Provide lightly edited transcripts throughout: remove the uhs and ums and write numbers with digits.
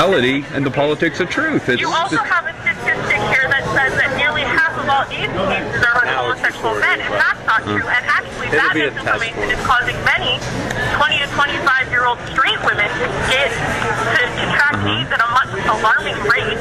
reality and the politics of truth. You also have a statistic here that says that nearly half of all AIDS cases are with homosexual men, and that's not true. And actually, that misinformation is causing many 20 to 25-year-old straight women to contract AIDS at a much alarming rate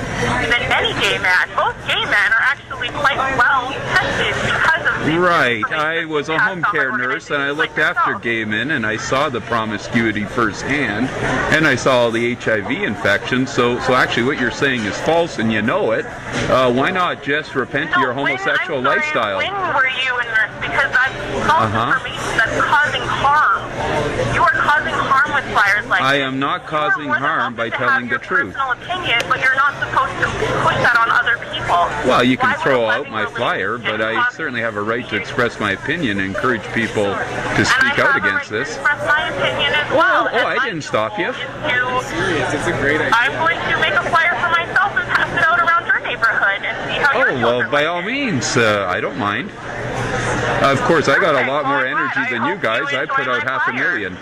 than any gay man. Most gay men are actually quite well tested because of this. Right. I was a home care nurse, and I looked after gay men, and I saw the promiscuity firsthand, and I saw all the HIV infections. So actually, what you're saying is false, and you know it. Why not just repent to your homosexual lifestyle? When were you in this? Because that's false information that's causing harm. You are causing harm with flyers like I am not causing harm by telling the truth. Personal opinion, but you're not supposed to push that on other people. Well, you can throw out my flyer, but I certainly have a right to express my opinion and encourage people to speak out against this. Express my opinion as well. Oh, I didn't stop you. It's a great idea. I'm going to make a flyer for myself and pass it out around your neighborhood and see how your children well, by all means, I don't mind. Of course, I got a lot more energy than you guys. I put out 500,000.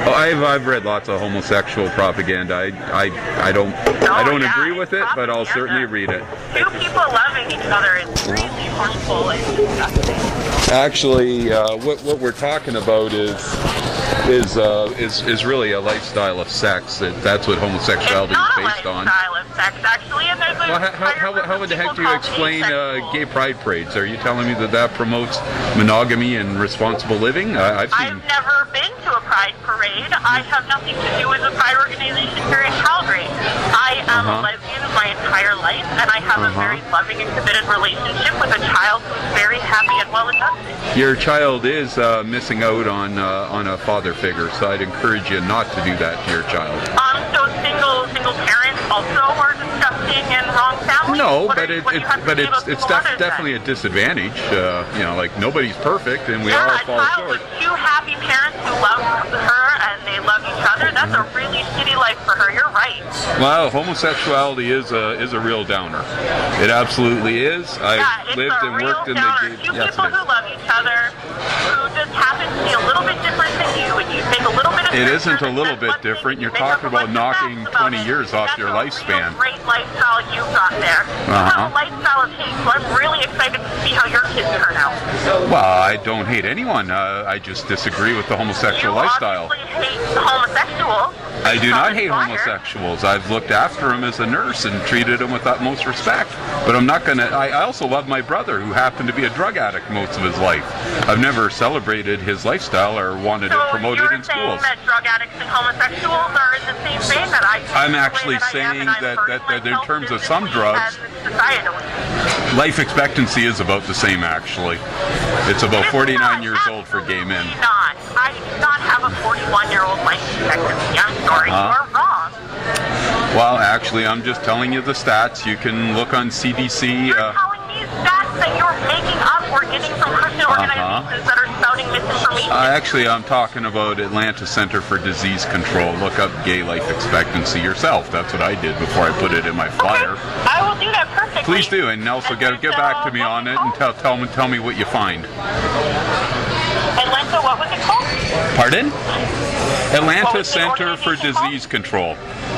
Oh, I've read lots of homosexual propaganda. I don't agree with it, but I'll certainly read it. Two people loving each other is really harmful and disgusting. Actually, what we're talking about is really a lifestyle of sex. That's what homosexuality is based on. It's not a lifestyle of sex, actually, and there's how the heck do you explain gay pride parades? Are you telling me that promotes monogamy and responsible living? I've never been to a pride parade. I have nothing to do with the pride organization here in Calgary. I am a lesbian my entire life, and I have a very loving and committed relationship with a child who's very happy and well adjusted. Your child is missing out on a father figure, so I'd encourage you not to do that to your child. So single parents also are disgusting and wrong families? No, but it's definitely a disadvantage. Like nobody's perfect, and we all fall short. A child with two happy parents who love her and they love each other, that's a really shitty life for her. You're right. Well, homosexuality is a real downer. It absolutely is. I've lived and worked in the gay. Two people who love each other, who just happen to be a little bit different than you, and you take a little bit of. It isn't a little bit different. You're talking about knocking 20 years off your lifespan. That's a great lifestyle you've got there. You have a lifestyle of hate, so I'm really excited to see how your kids turn out. Well, I don't hate anyone. I just disagree with the homosexual lifestyle. You obviously hate homosexuals. I do not hate homosexuals. I've looked after them as a nurse and treated them with utmost respect. But I'm not going to... I also love my brother, who happened to be a drug addict most of his life. I've never celebrated his lifestyle or wanted it promoted in schools. So you're saying that drug addicts and homosexuals are in the same vein that I... I'm actually saying that in terms of some drugs, life expectancy is about the same, actually. It's about 49 years old for gay men. I do not have a 41-year-old life expectancy. I'm sorry, you are wrong. Well, actually, I'm just telling you the stats. You can look on CDC. You're telling me stats that you're making up or getting from Christian organizations that are spouting misinformation. Actually, I'm talking about Atlanta Center for Disease Control. Look up gay life expectancy yourself. That's what I did before I put it in my flyer. Okay. I will do that perfectly. Please do, and also get back to me on it and tell me what you find. Atlanta, what was it called? Pardon? Atlanta Center for Disease Control.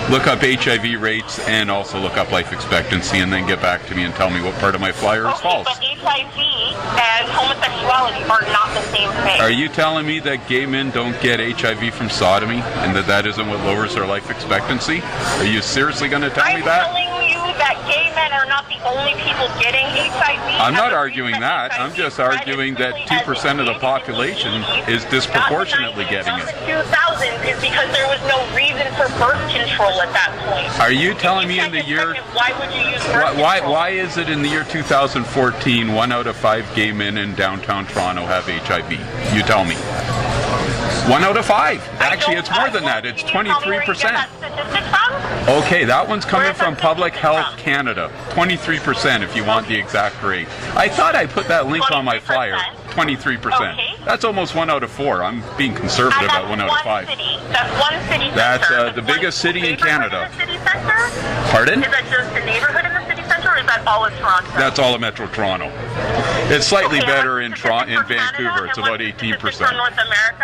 Look up HIV rates and also look up life expectancy, and then get back to me and tell me what part of my flyer is false. But HIV and homosexuality are not the same thing. Are you telling me that gay men don't get HIV from sodomy and that isn't what lowers their life expectancy? Are you seriously going to tell me that? I'm telling you that gay men are not the only people getting HIV. I'm not arguing that. I'm just arguing that 2% of the population is disproportionately getting it. The 2000s is because there was no reason for birth control at that point. Are you telling me in the year... Why would you use birth control? Why is it in the year 2014, 1 out of 5 gay men in downtown Toronto have HIV? You tell me. 1 out of 5. Actually, it's more than that. It's 23%. Okay, that one's coming from Public Health Canada. 23% if you want the exact rate. I thought I put that link on my flyer. 23%. Okay. That's almost 1 out of 4. I'm being conservative at 1 out of 5. That's one city. That's the biggest city in Canada. City center? Pardon? Is that just a neighborhood in the city center, or is that all of Toronto? That's all of Metro Toronto. It's slightly better in Vancouver. It's about 18%. North America.